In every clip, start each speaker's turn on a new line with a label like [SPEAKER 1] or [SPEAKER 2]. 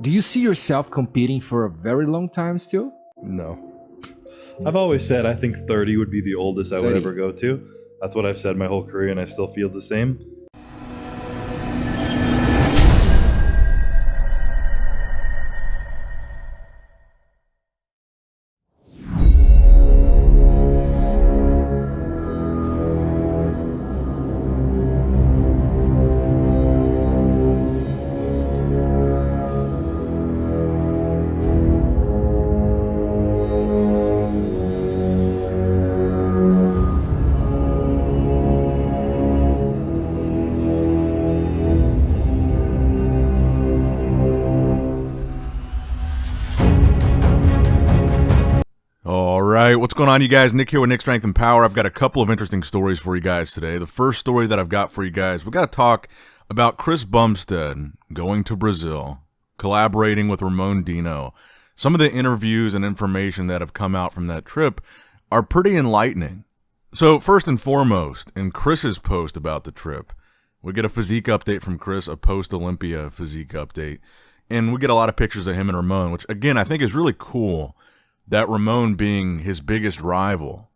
[SPEAKER 1] Do you see yourself competing for a very long time still?
[SPEAKER 2] No. I've always said I think 30 would be the oldest I would
[SPEAKER 1] 30.
[SPEAKER 2] ever go to. That's what I've said my whole career, and I still feel the same.
[SPEAKER 3] What's going on, you guys? Nick here with Nick Strength and Power. I've got a couple of interesting stories for you guys today. The first story that I've got for you guys, we got to talk about Chris Bumstead going to Brazil, collaborating with Ramon Dino. Some of the interviews and information that have come out from that trip are pretty enlightening. So first and foremost, in Chris's post about the trip, we get a physique update from Chris, a post-Olympia physique update, and we get a lot of pictures of him and Ramon, which again I think is really cool. That Ramon being his biggest rival,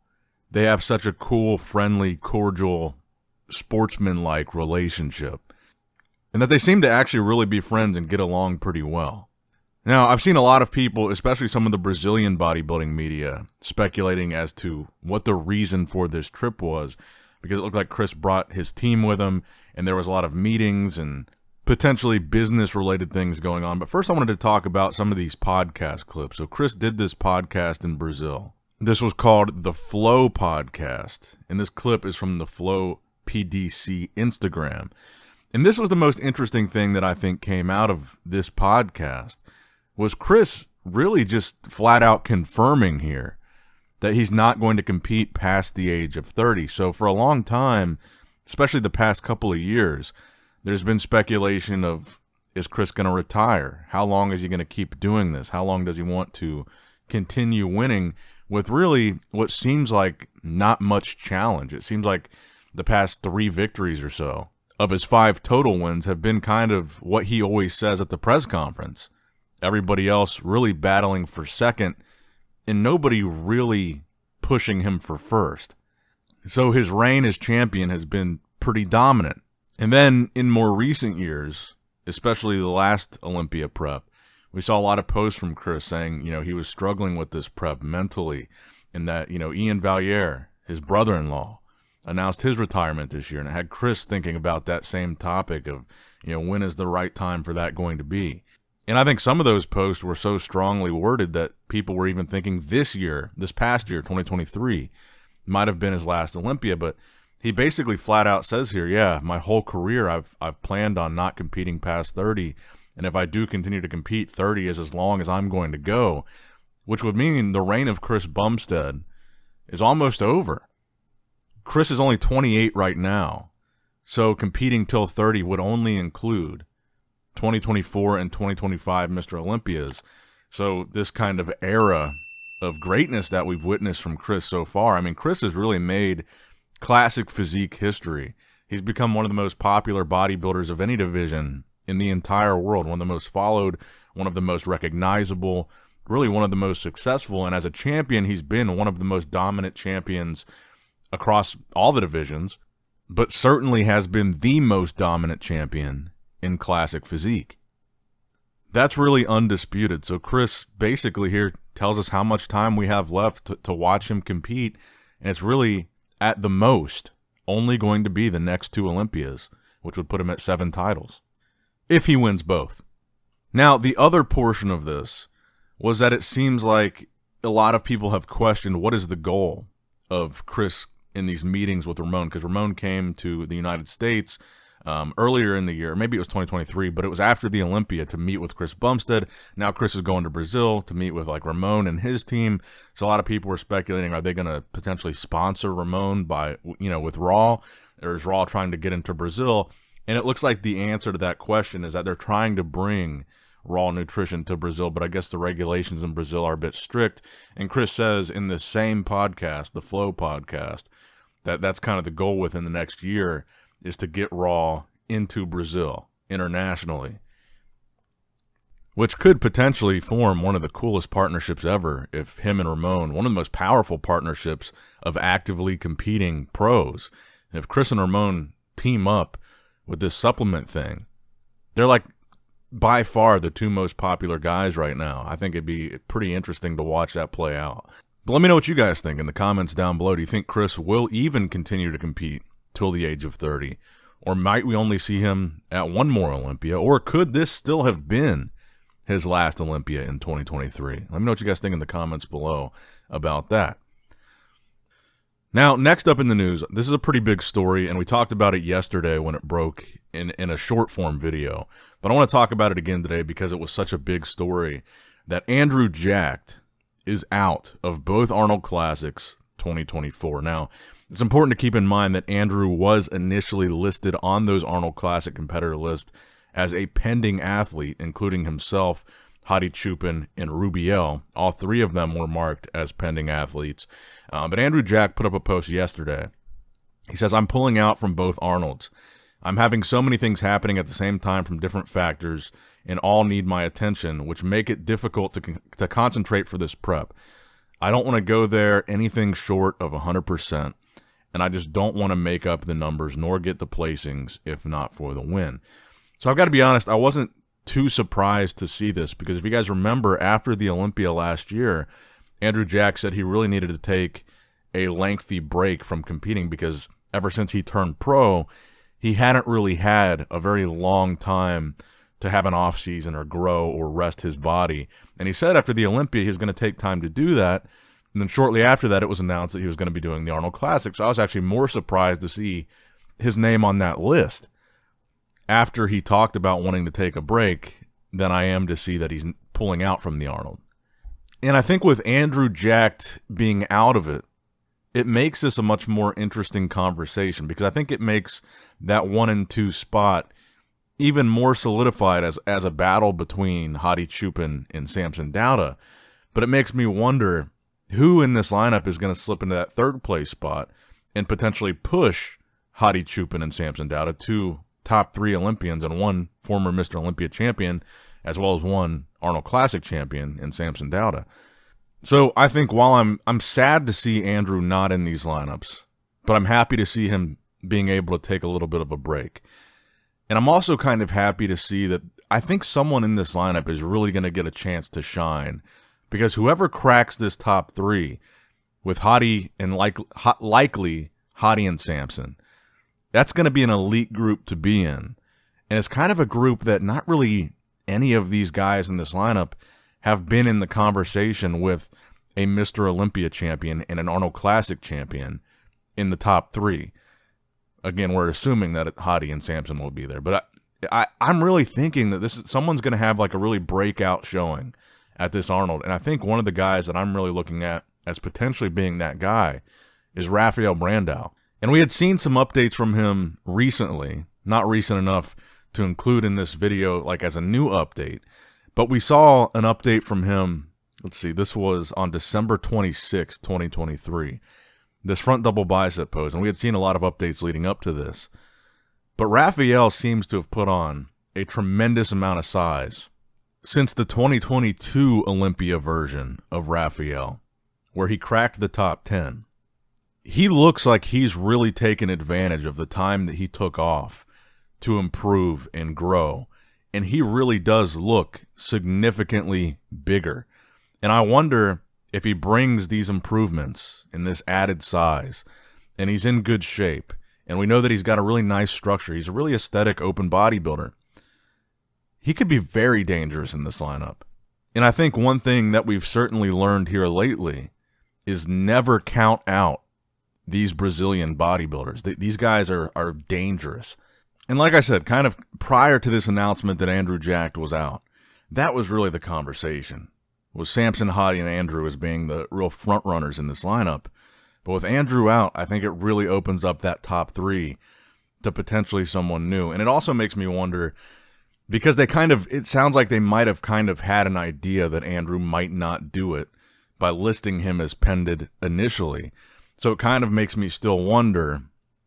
[SPEAKER 3] they have such a cool, friendly, cordial, sportsman-like relationship. And that they seem to actually really be friends and get along pretty well. Now, I've seen a lot of people, especially some of the Brazilian bodybuilding media, speculating as to what the reason for this trip was, because it looked like Chris brought his team with him, and there was a lot of meetings and potentially business-related things going on. But first I wanted to talk about some of these podcast clips. So Chris did this podcast in Brazil. This was called the Flow Podcast, and this clip is from the Flow PDC Instagram. And this was the most interesting thing that I think came out of this podcast, was Chris really just flat out confirming here that he's not going to compete past the age of 30. So for a long time, especially the past couple of years, there's been speculation of, is Chris going to retire? How long is he going to keep doing this? How long does he want to continue winning with really what seems like not much challenge? It seems like the past 3 victories or so of his 5 total wins have been kind of what he always says at the press conference. Everybody else really battling for second and nobody really pushing him for first. So his reign as champion has been pretty dominant. And then in more recent years, especially the last Olympia prep, we saw a lot of posts from Chris saying, he was struggling with this prep mentally, and that, Ian Valliere, his brother-in-law, announced his retirement this year, and it had Chris thinking about that same topic of, when is the right time for that going to be? And I think some of those posts were so strongly worded that people were even thinking this past year, 2023, might have been his last Olympia, but he basically flat out says here, yeah, my whole career I've planned on not competing past 30, and if I do continue to compete, 30 is as long as I'm going to go, which would mean the reign of Chris Bumstead is almost over. Chris is only 28 right now, so competing till 30 would only include 2024 and 2025 Mr. Olympias. So this kind of era of greatness that we've witnessed from Chris so far, I mean, Chris has really made classic physique history. He's become one of the most popular bodybuilders of any division in the entire world, one of the most followed, one of the most recognizable, really one of the most successful, and as a champion, he's been one of the most dominant champions across all the divisions, but certainly has been the most dominant champion in classic physique. That's really undisputed. So Chris basically here tells us how much time we have left to watch him compete, and it's really at the most only going to be the next 2 Olympias, which would put him at 7 titles, if he wins both. Now, the other portion of this was that it seems like a lot of people have questioned what is the goal of Chris in these meetings with Ramon, because Ramon came to the United States earlier in the year, maybe it was 2023, but it was after the Olympia to meet with Chris Bumstead. Now Chris is going to Brazil to meet with Ramon and his team. So a lot of people were speculating, are they going to potentially sponsor Ramon with Raw, or is Raw trying to get into Brazil? And it looks like the answer to that question is that they're trying to bring Raw nutrition to Brazil, but I guess the regulations in Brazil are a bit strict. And Chris says in the same podcast, the Flow podcast, that's kind of the goal within the next year, is to get Raw into Brazil internationally. which could potentially form one of the coolest partnerships ever if him and Ramon, one of the most powerful partnerships of actively competing pros. If Chris and Ramon team up with this supplement thing, they're like by far the two most popular guys right now. I think it'd be pretty interesting to watch that play out. But let me know what you guys think in the comments down below. Do you think Chris will even continue to compete till the age of 30? Or might we only see him at one more Olympia? Or could this still have been his last Olympia in 2023? Let me know what you guys think in the comments below about that. Now, next up in the news, this is a pretty big story, and we talked about it yesterday when it broke in a short-form video. But I want to talk about it again today because it was such a big story that Andrew Jacked is out of both Arnold Classics 2024. Now, it's important to keep in mind that Andrew was initially listed on those Arnold Classic competitor list as a pending athlete, including himself, Hadi, Choopan, and Rubiel. All three of them were marked as pending athletes. But Andrew Jack put up a post yesterday. He says, "I'm pulling out from both Arnolds. I'm having so many things happening at the same time from different factors, and all need my attention, which make it difficult to concentrate for this prep. I don't want to go there anything short of 100%, and I just don't want to make up the numbers nor get the placings if not for the win." So I've got to be honest, I wasn't too surprised to see this, because if you guys remember, after the Olympia last year, Andrew Jack said he really needed to take a lengthy break from competing because ever since he turned pro, he hadn't really had a very long time to have an off season or grow or rest his body. And he said after the Olympia, he was going to take time to do that. And then shortly after that, it was announced that he was going to be doing the Arnold Classic. So I was actually more surprised to see his name on that list after he talked about wanting to take a break than I am to see that he's pulling out from the Arnold. And I think with Andrew Jacked being out of it, it makes this a much more interesting conversation, because I think it makes that 1 and 2 spot even more solidified as a battle between Hadi, Choopan, and Samson Dauda. But it makes me wonder who in this lineup is going to slip into that third place spot and potentially push Hadi, Choopan, and Samson Dauda, two top 3 Olympians and one former Mr. Olympia champion, as well as one Arnold Classic champion in Samson Dauda. So I think while I'm sad to see Andrew not in these lineups, but I'm happy to see him being able to take a little bit of a break. And I'm also kind of happy to see that I think someone in this lineup is really going to get a chance to shine, because whoever cracks this top 3 with Hadi and likely Hadi and Samson, that's going to be an elite group to be in. And it's kind of a group that not really any of these guys in this lineup have been in the conversation with a Mr. Olympia champion and an Arnold Classic champion in the top 3. Again, we're assuming that Hadi and Samson will be there. But I'm really thinking that someone's going to have like a really breakout showing at this Arnold. And I think one of the guys that I'm really looking at as potentially being that guy is Rafael Brnadao. And we had seen some updates from him recently, not recent enough to include in this video like as a new update. But we saw an update from him, let's see, this was on December 26, 2023. This front double bicep pose, and we had seen a lot of updates leading up to this. But Rafael seems to have put on a tremendous amount of size since the 2022 Olympia version of Rafael, where he cracked the top 10. He looks like he's really taken advantage of the time that he took off to improve and grow. And he really does look significantly bigger. And I wonder if he brings these improvements in this added size, and he's in good shape, and we know that he's got a really nice structure. He's a really aesthetic open bodybuilder. He could be very dangerous in this lineup. And I think one thing that we've certainly learned here lately is never count out these Brazilian bodybuilders. These guys are dangerous. And like I said, kind of prior to this announcement that Andrew Jacked was out, that was really the conversation. Was Samson, Hadi, and Andrew as being the real front runners in this lineup. But with Andrew out, I think it really opens up that top 3 to potentially someone new. And it also makes me wonder, because it sounds like they might have kind of had an idea that Andrew might not do it by listing him as pended initially. So it kind of makes me still wonder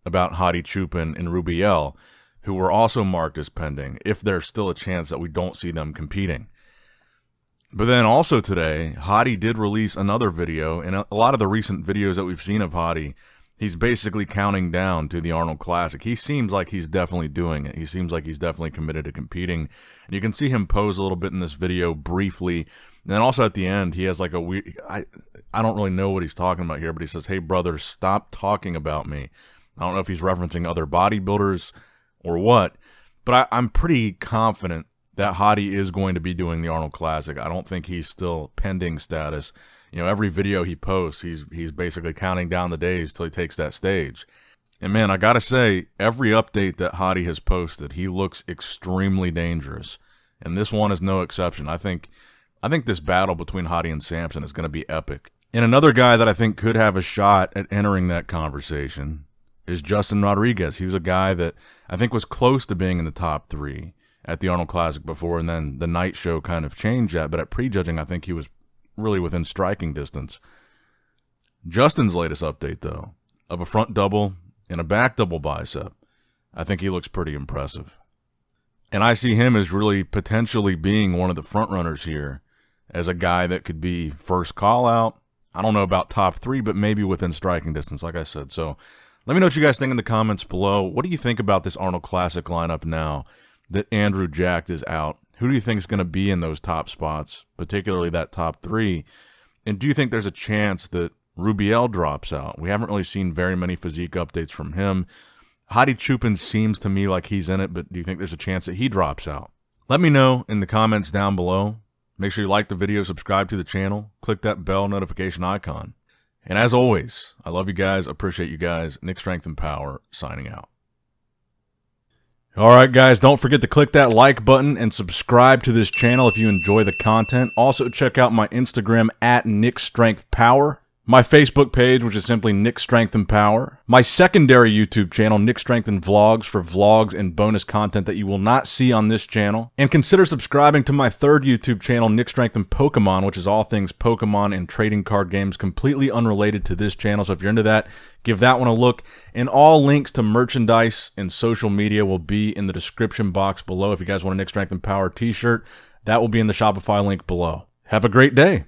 [SPEAKER 3] about Hadi, Choopan, and Rubiel, who were also marked as pending, if there's still a chance that we don't see them competing. But then also today, Hadi did release another video, and a lot of the recent videos that we've seen of Hadi, he's basically counting down to the Arnold Classic. He seems like he's definitely doing it. He seems like he's definitely committed to competing. And you can see him pose a little bit in this video briefly. And then also at the end, he has like a weird... I don't really know what he's talking about here, but he says, "Hey, brother, stop talking about me." I don't know if he's referencing other bodybuilders or what, but I'm pretty confident that Hadi is going to be doing the Arnold Classic. I don't think he's still pending status. You know, every video he posts, he's basically counting down the days till he takes that stage. And man, I gotta say, every update that Hadi has posted, he looks extremely dangerous. And this one is no exception. I think this battle between Hadi and Samson is going to be epic. And another guy that I think could have a shot at entering that conversation is Justin Rodriguez. He was a guy that I think was close to being in the top 3 at the Arnold Classic before, and then the night show kind of changed that. But at prejudging, I think he was really within striking distance. Justin's latest update, though, of a front double and a back double bicep, I think he looks pretty impressive. And I see him as really potentially being one of the front runners here, as a guy that could be first call out. I don't know about top 3, but maybe within striking distance, like I said. So let me know what you guys think in the comments below. What do you think about this Arnold Classic lineup now that Andrew Jacked is out? Who do you think is going to be in those top spots, particularly that top 3? And do you think there's a chance that Rubiel drops out? We haven't really seen very many physique updates from him. Hadi Choopan seems to me like he's in it, but do you think there's a chance that he drops out? Let me know in the comments down below. Make sure you like the video, subscribe to the channel, click that bell notification icon. And as always, I love you guys, appreciate you guys. Nick Strength and Power, signing out. All right, guys, don't forget to click that like button and subscribe to this channel if you enjoy the content. Also, check out my Instagram at Nick Strength Power. My Facebook page, which is simply Nick Strength and Power. My secondary YouTube channel, Nick Strength and Vlogs, for vlogs and bonus content that you will not see on this channel. And consider subscribing to my third YouTube channel, Nick Strength and Pokemon, which is all things Pokemon and trading card games, completely unrelated to this channel. So if you're into that, give that one a look. And all links to merchandise and social media will be in the description box below. If you guys want a Nick Strength and Power t-shirt, that will be in the Shopify link below. Have a great day.